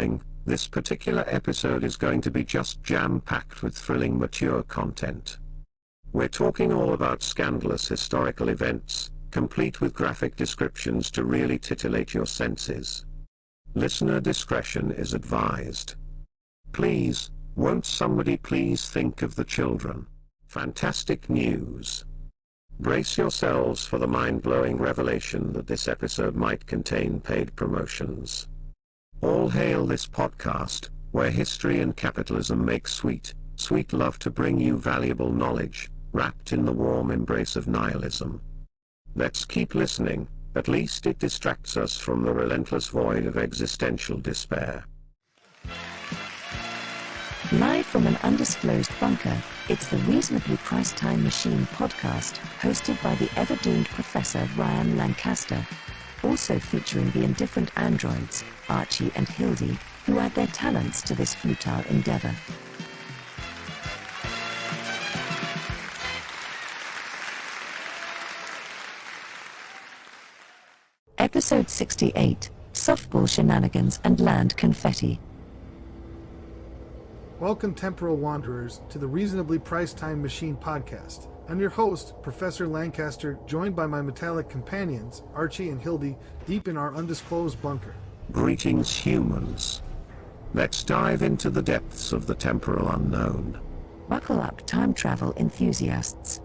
warning, this particular episode is going to be just jam-packed with thrilling mature content. We're talking all about scandalous historical events, complete with graphic descriptions to really titillate your senses. Listener discretion is advised. Please, won't somebody please think of the children? Fantastic news. Brace yourselves for the mind-blowing revelation that this episode might contain paid promotions. All hail this podcast, where history and capitalism make sweet, sweet love to bring you valuable knowledge, wrapped in the warm embrace of nihilism. Let's keep listening, at least it distracts us from the relentless void of existential despair. Live from an undisclosed bunker, it's the Reasonably Priced Time Machine podcast, hosted by the ever-doomed Professor Ryan Lancaster. Also featuring the indifferent androids, Archie and Hildy, who add their talents to this futile endeavor. Episode 68, Softball Shenanigans and Land Confetti. Welcome, temporal wanderers, to the Reasonably Priced Time Machine podcast. I'm your host, Professor Lancaster, joined by my metallic companions, Archie and Hildy, deep in our undisclosed bunker. Greetings, humans. Let's dive into the depths of the temporal unknown. Buckle up, time travel enthusiasts.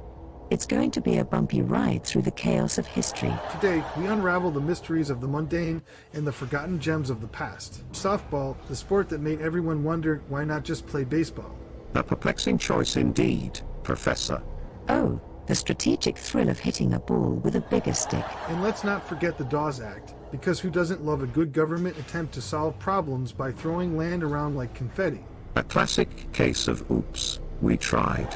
It's going to be a bumpy ride through the chaos of history. Today, we unravel the mysteries of the mundane and the forgotten gems of the past. Softball, the sport that made everyone wonder why not just play baseball. A perplexing choice indeed, Professor. Oh, the strategic thrill of hitting a ball with a bigger stick. And let's not forget the Dawes Act, because who doesn't love a good government attempt to solve problems by throwing land around like confetti? A classic case of oops, we tried.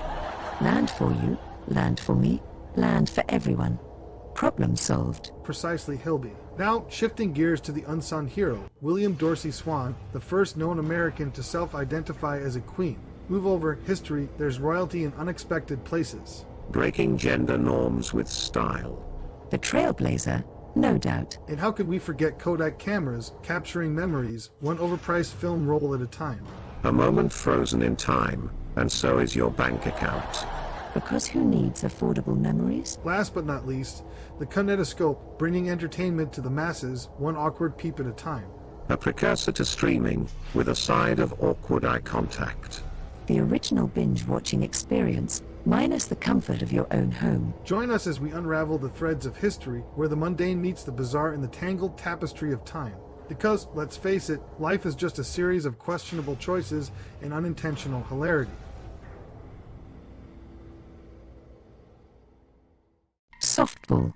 Land for you, land for me, land for everyone. Problem solved. Precisely, Hildy. Now, shifting gears to the unsung hero, William Dorsey Swann, the first known American to self-identify as a queen. Move over history, there's royalty in unexpected places. Breaking gender norms with style. The trailblazer, no doubt. And how could we forget Kodak cameras capturing memories, one overpriced film roll at a time? A moment frozen in time, and so is your bank account. Because who needs affordable memories? Last but not least, the Kinetoscope, bringing entertainment to the masses, one awkward peep at a time. A precursor to streaming, with a side of awkward eye contact. The original binge-watching experience, minus the comfort of your own home. Join us as we unravel the threads of history, where the mundane meets the bizarre in the tangled tapestry of time. Because, let's face it, life is just a series of questionable choices and unintentional hilarity. Softball.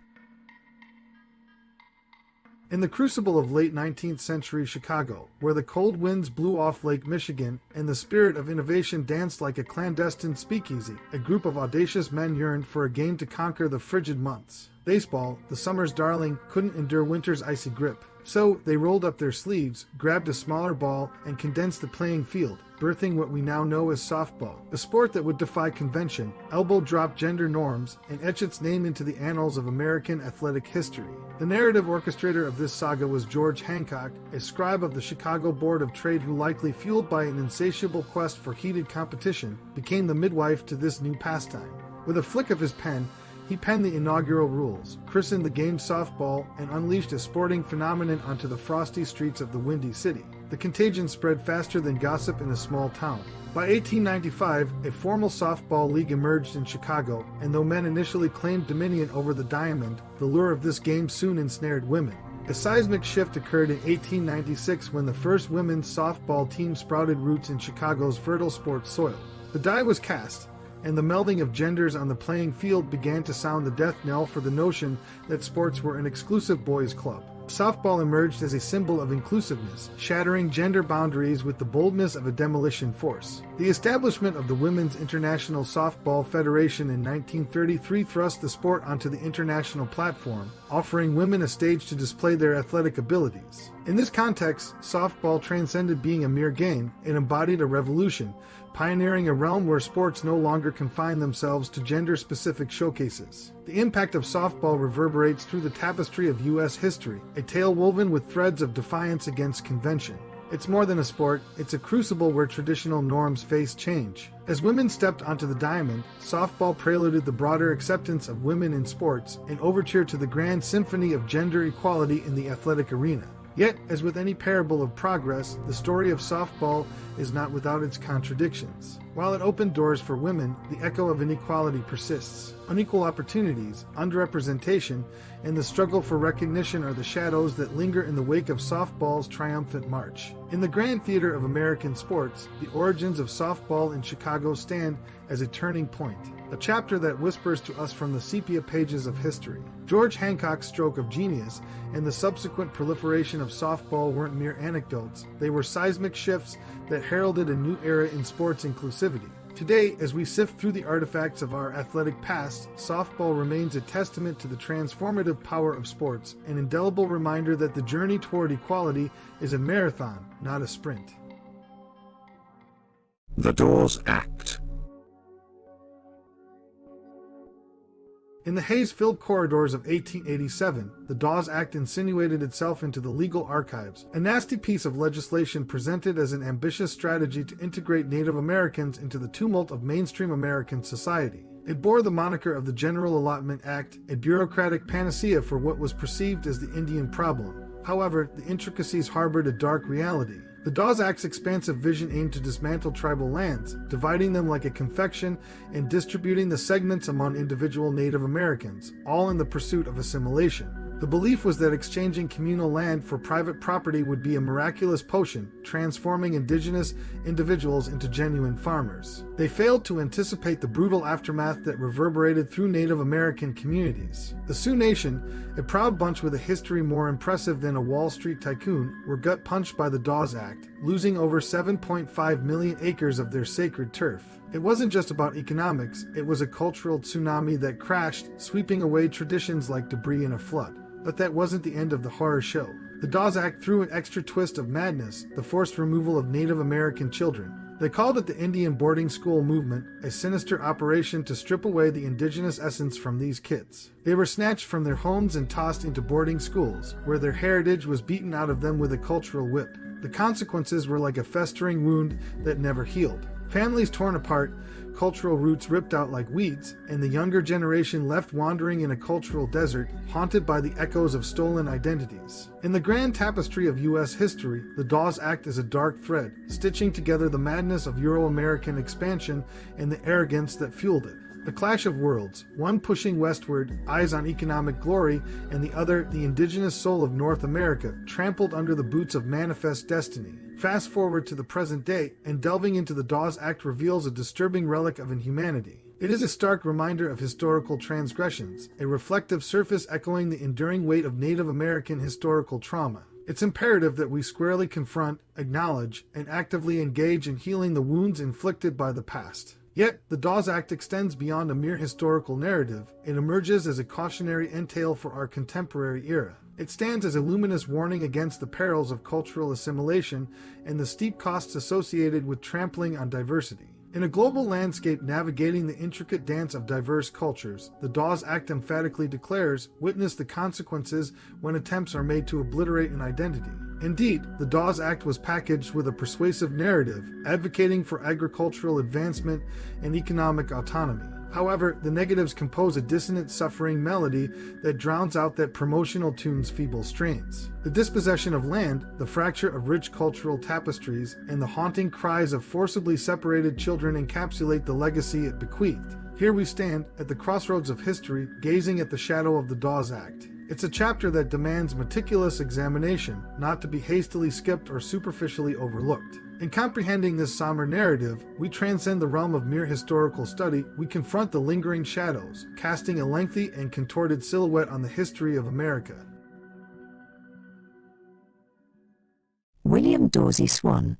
In the crucible of late 19th century Chicago, where the cold winds blew off Lake Michigan and the spirit of innovation danced like a clandestine speakeasy, a group of audacious men yearned for a game to conquer the frigid months. Baseball, the summer's darling, couldn't endure winter's icy grip. So they rolled up their sleeves, grabbed a smaller ball, and condensed the playing field, birthing what we now know as softball, a sport that would defy convention, elbow-drop gender norms, and etch its name into the annals of American athletic history. The narrative orchestrator of this saga was George Hancock, a scribe of the Chicago Board of Trade who, likely fueled by an insatiable quest for heated competition, became the midwife to this new pastime. With a flick of his pen, he penned the inaugural rules, christened the game softball, and unleashed a sporting phenomenon onto the frosty streets of the Windy City. The contagion spread faster than gossip in a small town. By 1895, a formal softball league emerged in Chicago, and though men initially claimed dominion over the diamond, the lure of this game soon ensnared women. A seismic shift occurred in 1896 when the first women's softball team sprouted roots in Chicago's fertile sports soil. The die was cast, and the melding of genders on the playing field began to sound the death knell for the notion that sports were an exclusive boys' club. Softball emerged as a symbol of inclusiveness, shattering gender boundaries with the boldness of a demolition force. The establishment of the Women's International Softball Federation in 1933 thrust the sport onto the international platform, offering women a stage to display their athletic abilities. In this context, softball transcended being a mere game and embodied a revolution, pioneering a realm where sports no longer confine themselves to gender-specific showcases. The impact of softball reverberates through the tapestry of U.S. history, a tale woven with threads of defiance against convention. It's more than a sport, it's a crucible where traditional norms face change. As women stepped onto the diamond, softball preluded the broader acceptance of women in sports, an overture to the grand symphony of gender equality in the athletic arena. Yet, as with any parable of progress, the story of softball is not without its contradictions. While it opened doors for women, the echo of inequality persists. Unequal opportunities, underrepresentation, and the struggle for recognition are the shadows that linger in the wake of softball's triumphant march. In the grand theater of American sports, the origins of softball in Chicago stand as a turning point, a chapter that whispers to us from the sepia pages of history. George Hancock's stroke of genius and the subsequent proliferation of softball weren't mere anecdotes, they were seismic shifts that heralded a new era in sports inclusivity. Today, as we sift through the artifacts of our athletic past, softball remains a testament to the transformative power of sports, an indelible reminder that the journey toward equality is a marathon, not a sprint. The Dawes Act. In the haze-filled corridors of 1887, the Dawes Act insinuated itself into the legal archives, a nasty piece of legislation presented as an ambitious strategy to integrate Native Americans into the tumult of mainstream American society. It bore the moniker of the General Allotment Act, a bureaucratic panacea for what was perceived as the Indian problem. However, the intricacies harbored a dark reality. The Dawes Act's expansive vision aimed to dismantle tribal lands, dividing them like a confection and distributing the segments among individual Native Americans, all in the pursuit of assimilation. The belief was that exchanging communal land for private property would be a miraculous potion, transforming indigenous individuals into genuine farmers. They failed to anticipate the brutal aftermath that reverberated through Native American communities. The Sioux Nation, a proud bunch with a history more impressive than a Wall Street tycoon, were gut-punched by the Dawes Act, losing over 7.5 million acres of their sacred turf. It wasn't just about economics, it was a cultural tsunami that crashed, sweeping away traditions like debris in a flood. But that wasn't the end of the horror show. The Dawes Act threw an extra twist of madness, the forced removal of Native American children. They called it the Indian boarding school movement, a sinister operation to strip away the indigenous essence from these kids. They were snatched from their homes and tossed into boarding schools, where their heritage was beaten out of them with a cultural whip. The consequences were like a festering wound that never healed. Families torn apart, cultural roots ripped out like weeds, and the younger generation left wandering in a cultural desert, haunted by the echoes of stolen identities. In the grand tapestry of U.S. history, the Dawes Act is a dark thread, stitching together the madness of Euro-American expansion and the arrogance that fueled it. A clash of worlds, one pushing westward, eyes on economic glory, and the other, the indigenous soul of North America, trampled under the boots of manifest destiny. Fast forward to the present day, and delving into the Dawes Act reveals a disturbing relic of inhumanity. It is a stark reminder of historical transgressions, a reflective surface echoing the enduring weight of Native American historical trauma. It's imperative that we squarely confront, acknowledge, and actively engage in healing the wounds inflicted by the past. Yet, the Dawes Act extends beyond a mere historical narrative. It emerges as a cautionary entail for our contemporary era. It stands as a luminous warning against the perils of cultural assimilation and the steep costs associated with trampling on diversity. In a global landscape navigating the intricate dance of diverse cultures, the Dawes Act emphatically declares, witness the consequences when attempts are made to obliterate an identity. Indeed, the Dawes Act was packaged with a persuasive narrative, advocating for agricultural advancement and economic autonomy. However, the negatives compose a dissonant, suffering melody that drowns out that promotional tune's feeble strains. The dispossession of land, the fracture of rich cultural tapestries, and the haunting cries of forcibly separated children encapsulate the legacy it bequeathed. Here we stand, at the crossroads of history, gazing at the shadow of the Dawes Act. It's a chapter that demands meticulous examination, not to be hastily skipped or superficially overlooked. In comprehending this somber narrative, we transcend the realm of mere historical study, we confront the lingering shadows, casting a lengthy and contorted silhouette on the history of America. William Dorsey Swann.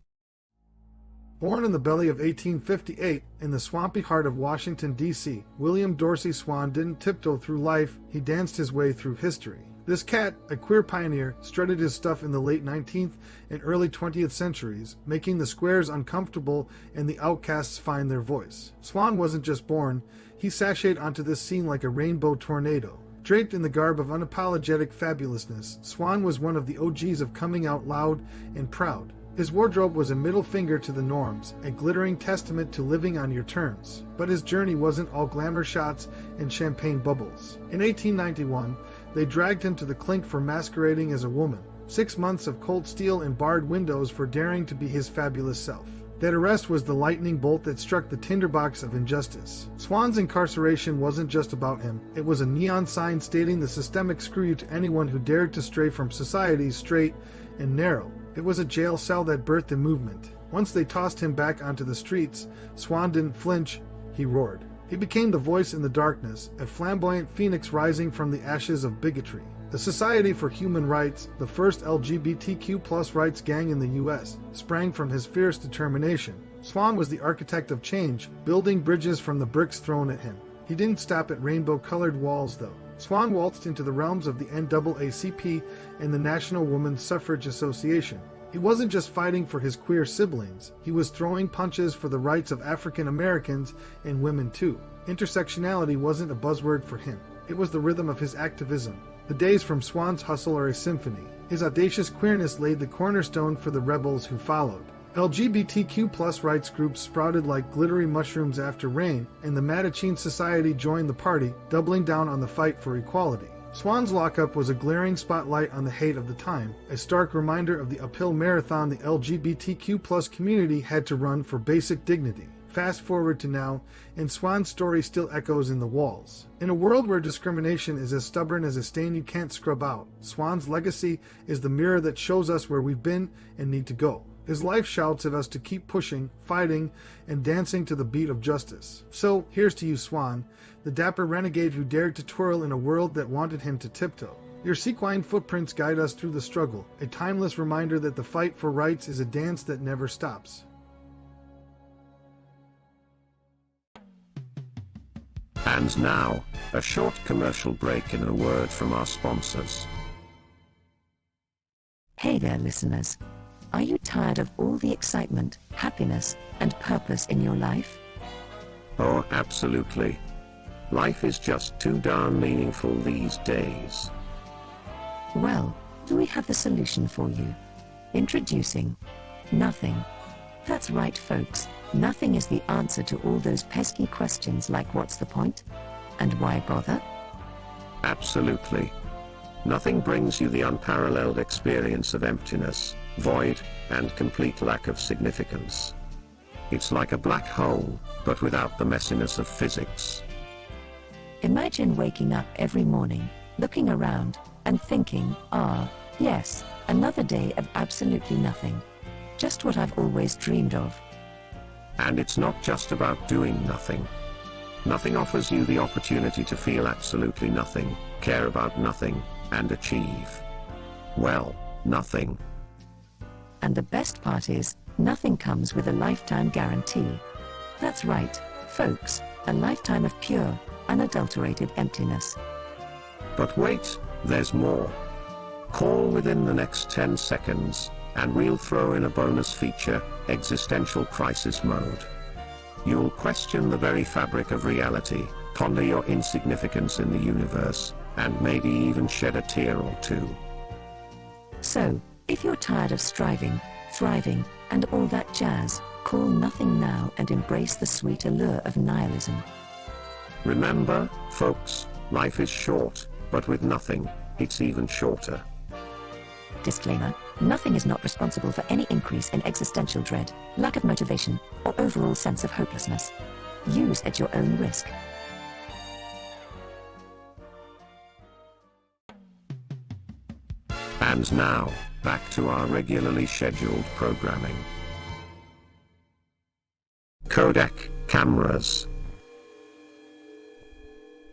Born in the belly of 1858 in the swampy heart of Washington, D.C., William Dorsey Swann didn't tiptoe through life, he danced his way through history. This cat, a queer pioneer, strutted his stuff in the late 19th and early 20th centuries, making the squares uncomfortable and the outcasts find their voice. Swann wasn't just born, he sashayed onto this scene like a rainbow tornado. Draped in the garb of unapologetic fabulousness, Swann was one of the OGs of coming out loud and proud. His wardrobe was a middle finger to the norms, a glittering testament to living on your terms. But his journey wasn't all glamour shots and champagne bubbles. In 1891, they dragged him to the clink for masquerading as a woman. 6 months of cold steel and barred windows for daring to be his fabulous self. That arrest was the lightning bolt that struck the tinderbox of injustice. Swann's incarceration wasn't just about him. It was a neon sign stating the systemic screw you to anyone who dared to stray from society's straight and narrow. It was a jail cell that birthed a movement. Once they tossed him back onto the streets, Swann didn't flinch, he roared. He became the voice in the darkness, a flamboyant phoenix rising from the ashes of bigotry. The Society for Human Rights, the first LGBTQ+ rights gang in the U.S., sprang from his fierce determination. Swann was the architect of change, building bridges from the bricks thrown at him. He didn't stop at rainbow-colored walls, though. Swann waltzed into the realms of the NAACP and the National Women's Suffrage Association. He wasn't just fighting for his queer siblings, he was throwing punches for the rights of African Americans and women too. Intersectionality wasn't a buzzword for him, it was the rhythm of his activism. The days from Swann's hustle are a symphony. His audacious queerness laid the cornerstone for the rebels who followed. LGBTQ+ rights groups sprouted like glittery mushrooms after rain, and the Mattachine Society joined the party, doubling down on the fight for equality. Swann's lockup was a glaring spotlight on the hate of the time, a stark reminder of the uphill marathon the LGBTQ+ community had to run for basic dignity. Fast forward to now, and Swann's story still echoes in the walls. In a world where discrimination is as stubborn as a stain you can't scrub out, Swann's legacy is the mirror that shows us where we've been and need to go. His life shouts at us to keep pushing, fighting, and dancing to the beat of justice. So, here's to you, Swann, the dapper renegade who dared to twirl in a world that wanted him to tiptoe. Your sequine footprints guide us through the struggle, a timeless reminder that the fight for rights is a dance that never stops. And now, a short commercial break and a word from our sponsors. Hey there, listeners. Are you tired of all the excitement, happiness, and purpose in your life? Oh, absolutely. Life is just too darn meaningful these days. Well, we have the solution for you. Introducing nothing. That's right, folks. Nothing is the answer to all those pesky questions like what's the point? And why bother? Absolutely. Nothing brings you the unparalleled experience of emptiness, void, and complete lack of significance. It's like a black hole, but without the messiness of physics. Imagine waking up every morning, looking around, and thinking, yes, another day of absolutely nothing. Just what I've always dreamed of. And it's not just about doing nothing. Nothing offers you the opportunity to feel absolutely nothing, care about nothing, and achieve, well, nothing. And the best part is, nothing comes with a lifetime guarantee. That's right, folks, a lifetime of pure, unadulterated emptiness. But wait, there's more. Call within the next 10 seconds, and we'll throw in a bonus feature, existential crisis mode. You'll question the very fabric of reality, ponder your insignificance in the universe, and maybe even shed a tear or two. So, if you're tired of striving, thriving, and all that jazz, call nothing now and embrace the sweet allure of nihilism. Remember, folks, life is short, but with nothing, it's even shorter. Disclaimer, nothing is not responsible for any increase in existential dread, lack of motivation, or overall sense of hopelessness. Use at your own risk. And now, back to our regularly scheduled programming. Kodak cameras.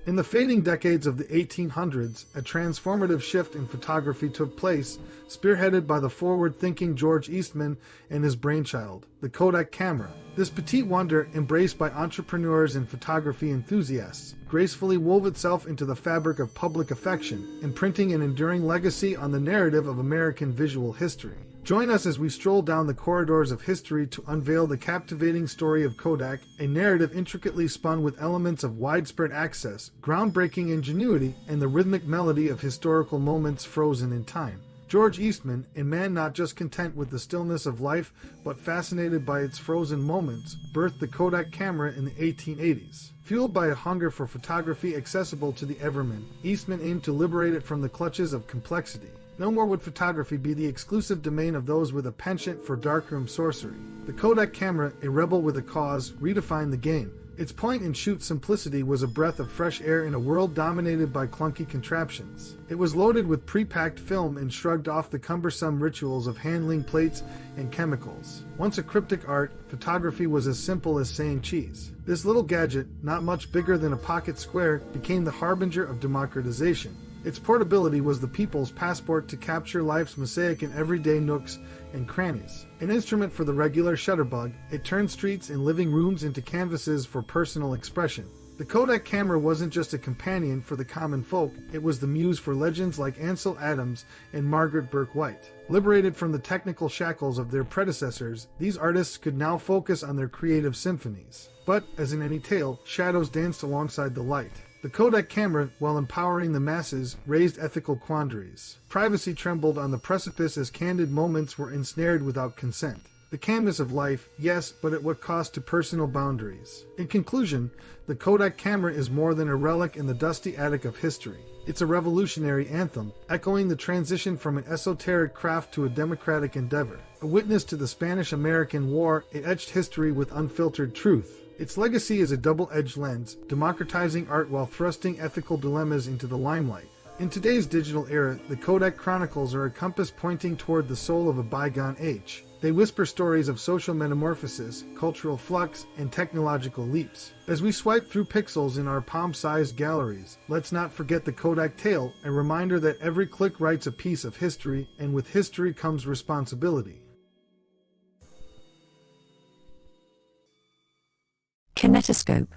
In the fading decades of the 1800s, a transformative shift in photography took place, spearheaded by the forward-thinking George Eastman and his brainchild, the Kodak Camera. This petite wonder, embraced by entrepreneurs and photography enthusiasts, gracefully wove itself into the fabric of public affection, imprinting an enduring legacy on the narrative of American visual history. Join us as we stroll down the corridors of history to unveil the captivating story of Kodak, a narrative intricately spun with elements of widespread access, groundbreaking ingenuity, and the rhythmic melody of historical moments frozen in time. George Eastman, a man not just content with the stillness of life, but fascinated by its frozen moments, birthed the Kodak Camera in the 1880s. Fueled by a hunger for photography accessible to the everyman, Eastman aimed to liberate it from the clutches of complexity. No more would photography be the exclusive domain of those with a penchant for darkroom sorcery. The Kodak Camera, a rebel with a cause, redefined the game. Its point-and-shoot simplicity was a breath of fresh air in a world dominated by clunky contraptions. It was loaded with pre-packed film and shrugged off the cumbersome rituals of handling plates and chemicals. Once a cryptic art, photography was as simple as saying cheese. This little gadget, not much bigger than a pocket square, became the harbinger of democratization. Its portability was the people's passport to capture life's mosaic in everyday nooks and crannies. An instrument for the regular shutterbug, it turned streets and living rooms into canvases for personal expression. The Kodak Camera wasn't just a companion for the common folk, it was the muse for legends like Ansel Adams and Margaret Burke White. Liberated from the technical shackles of their predecessors, these artists could now focus on their creative symphonies. But, as in any tale, shadows danced alongside the light. The Kodak Camera, while empowering the masses, raised ethical quandaries. Privacy trembled on the precipice as candid moments were ensnared without consent. The canvas of life, yes, but at what cost to personal boundaries? In conclusion, the Kodak Camera is more than a relic in the dusty attic of history. It's a revolutionary anthem, echoing the transition from an esoteric craft to a democratic endeavor. A witness to the Spanish-American War, it etched history with unfiltered truth. Its legacy is a double-edged lens, democratizing art while thrusting ethical dilemmas into the limelight. In today's digital era, the Kodak Chronicles are a compass pointing toward the soul of a bygone age. They whisper stories of social metamorphosis, cultural flux, and technological leaps. As we swipe through pixels in our palm-sized galleries, let's not forget the Kodak tale, a reminder that every click writes a piece of history, and with history comes responsibility. Kinetoscope.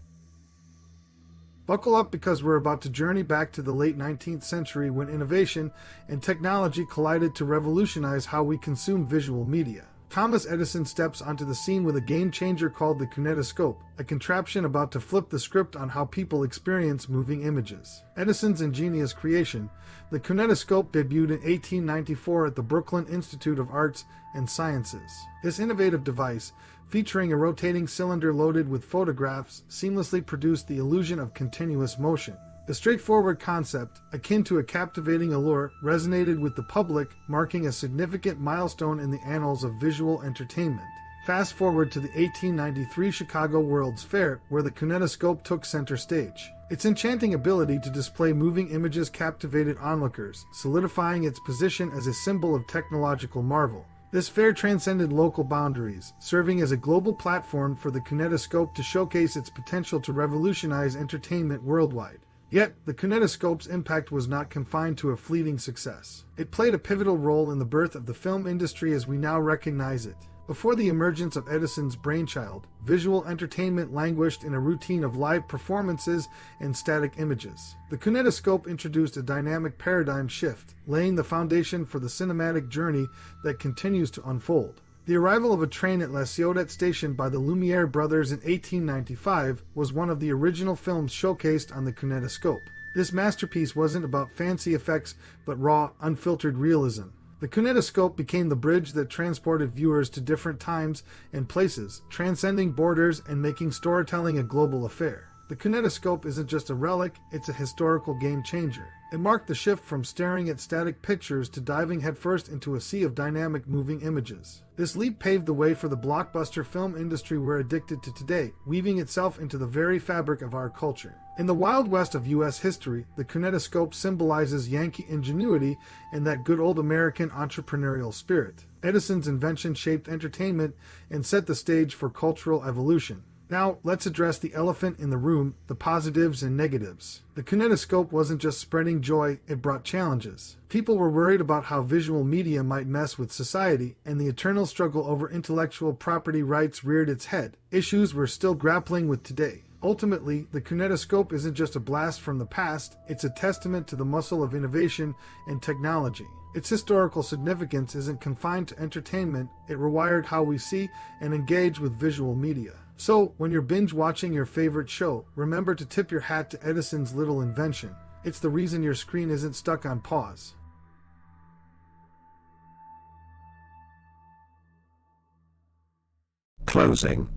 Buckle up because we're about to journey back to the late 19th century when innovation and technology collided to revolutionize how we consume visual media. Thomas Edison steps onto the scene with a game-changer called the Kinetoscope, a contraption about to flip the script on how people experience moving images. Edison's ingenious creation, the Kinetoscope debuted in 1894 at the Brooklyn Institute of Arts and Sciences. This innovative device, featuring a rotating cylinder loaded with photographs, seamlessly produced the illusion of continuous motion. The straightforward concept, akin to a captivating allure, resonated with the public, marking a significant milestone in the annals of visual entertainment. Fast forward to the 1893 Chicago World's Fair, where the Kinetoscope took center stage. Its enchanting ability to display moving images captivated onlookers, solidifying its position as a symbol of technological marvel. This fair transcended local boundaries, serving as a global platform for the Kinetoscope to showcase its potential to revolutionize entertainment worldwide. Yet, the Kinetoscope's impact was not confined to a fleeting success. It played a pivotal role in the birth of the film industry as we now recognize it. Before the emergence of Edison's brainchild, visual entertainment languished in a routine of live performances and static images. The Kinetoscope introduced a dynamic paradigm shift, laying the foundation for the cinematic journey that continues to unfold. The arrival of a train at La Ciotat Station by the Lumiere brothers in 1895 was one of the original films showcased on the Kinetoscope. This masterpiece wasn't about fancy effects, but raw, unfiltered realism. The Kinetoscope became the bridge that transported viewers to different times and places, transcending borders and making storytelling a global affair. The Kinetoscope isn't just a relic, it's a historical game changer. It marked the shift from staring at static pictures to diving headfirst into a sea of dynamic moving images. This leap paved the way for the blockbuster film industry we're addicted to today, weaving itself into the very fabric of our culture. In the Wild West of U.S. history, the Kinetoscope symbolizes Yankee ingenuity and that good old American entrepreneurial spirit. Edison's invention shaped entertainment and set the stage for cultural evolution. Now, let's address the elephant in the room, the positives and negatives. The Kinetoscope wasn't just spreading joy, it brought challenges. People were worried about how visual media might mess with society, and the eternal struggle over intellectual property rights reared its head, issues we're still grappling with today. Ultimately, the Kinetoscope isn't just a blast from the past, it's a testament to the muscle of innovation and technology. Its historical significance isn't confined to entertainment, it rewired how we see and engage with visual media. So, when you're binge-watching your favorite show, remember to tip your hat to Edison's little invention. It's the reason your screen isn't stuck on pause. Closing.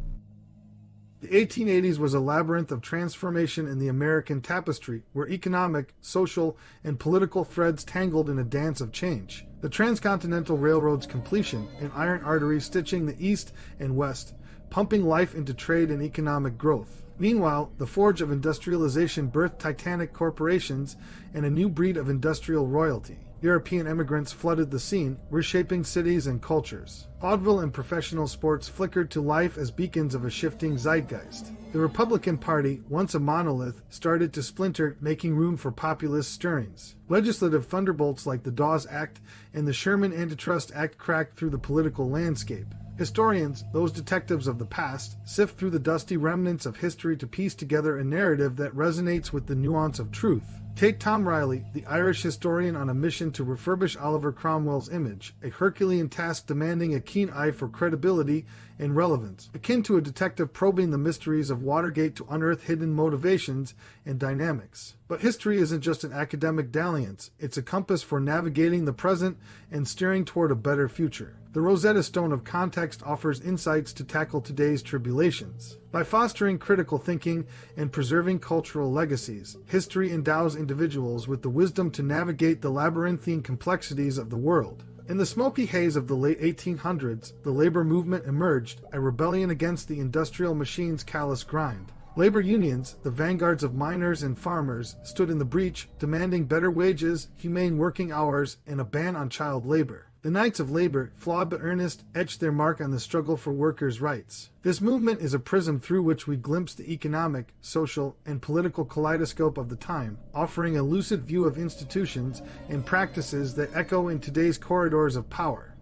The 1880s was a labyrinth of transformation in the American tapestry, where economic, social, and political threads tangled in a dance of change. The Transcontinental Railroad's completion, an iron artery stitching the East and West, pumping life into trade and economic growth. Meanwhile, the forge of industrialization birthed titanic corporations and a new breed of industrial royalty. European immigrants flooded the scene, reshaping cities and cultures. Vaudeville and professional sports flickered to life as beacons of a shifting zeitgeist. The Republican Party, once a monolith, started to splinter, making room for populist stirrings. Legislative thunderbolts like the Dawes Act and the Sherman Antitrust Act cracked through the political landscape. Historians, those detectives of the past, sift through the dusty remnants of history to piece together a narrative that resonates with the nuance of truth. Take Tom Riley, the Irish historian on a mission to refurbish Oliver Cromwell's image, a Herculean task demanding a keen eye for credibility and relevance, akin to a detective probing the mysteries of Watergate to unearth hidden motivations and dynamics. But history isn't just an academic dalliance, it's a compass for navigating the present and steering toward a better future. The Rosetta Stone of context offers insights to tackle today's tribulations. By fostering critical thinking and preserving cultural legacies, history endows individuals with the wisdom to navigate the labyrinthine complexities of the world. In the smoky haze of the late 1800s, the labor movement emerged, a rebellion against the industrial machine's callous grind. Labor unions, the vanguards of miners and farmers, stood in the breach, demanding better wages, humane working hours, and a ban on child labor. The Knights of Labor, flawed but earnest, etched their mark on the struggle for workers' rights. This movement is a prism through which we glimpse the economic, social, and political kaleidoscope of the time, offering a lucid view of institutions and practices that echo in today's corridors of power.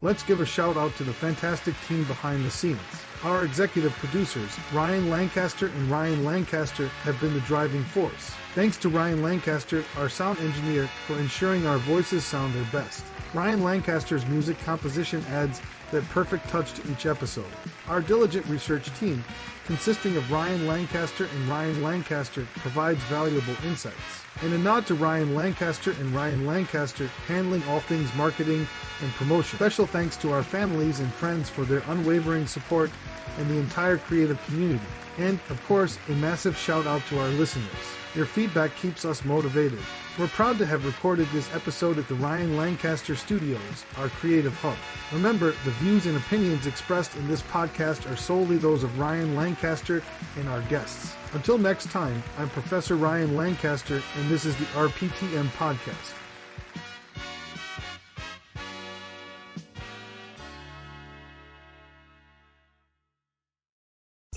Let's give a shout out to the fantastic team behind the scenes. Our executive producers, Ryan Lancaster and Ryan Lancaster, have been the driving force. Thanks to Ryan Lancaster, our sound engineer, for ensuring our voices sound their best. Ryan Lancaster's music composition adds that perfect touch to each episode. Our diligent research team, consisting of Ryan Lancaster and Ryan Lancaster, provides valuable insights. And a nod to Ryan Lancaster and Ryan Lancaster, handling all things marketing and promotion. Special thanks to our families and friends for their unwavering support and the entire creative community. And, of course, a massive shout out to our listeners. Your feedback keeps us motivated. We're proud to have recorded this episode at the Ryan Lancaster Studios, our creative hub. Remember, the views and opinions expressed in this podcast are solely those of Ryan Lancaster and our guests. Until next time, I'm Professor Ryan Lancaster, and this is the RPTM Podcast.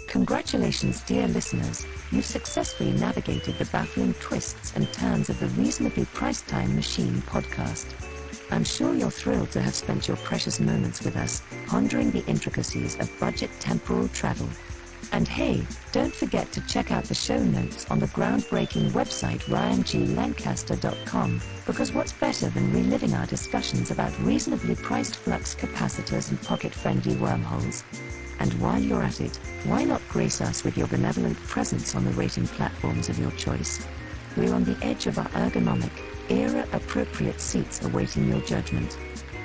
Congratulations, dear listeners. You've successfully navigated the baffling twists and turns of the Reasonably Priced Time Machine podcast. I'm sure you're thrilled to have spent your precious moments with us, pondering the intricacies of budget temporal travel. And hey, don't forget to check out the show notes on the groundbreaking website ryanglancaster.com, because what's better than reliving our discussions about reasonably priced flux capacitors and pocket-friendly wormholes? And while you're at it, why not grace us with your benevolent presence on the rating platforms of your choice? We're on the edge of our ergonomic, era-appropriate seats awaiting your judgment.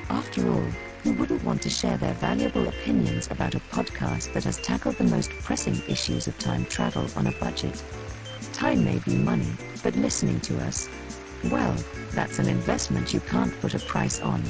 After all, who wouldn't want to share their valuable opinions about a podcast that has tackled the most pressing issues of time travel on a budget? Time may be money, but listening to us, well, that's an investment you can't put a price on.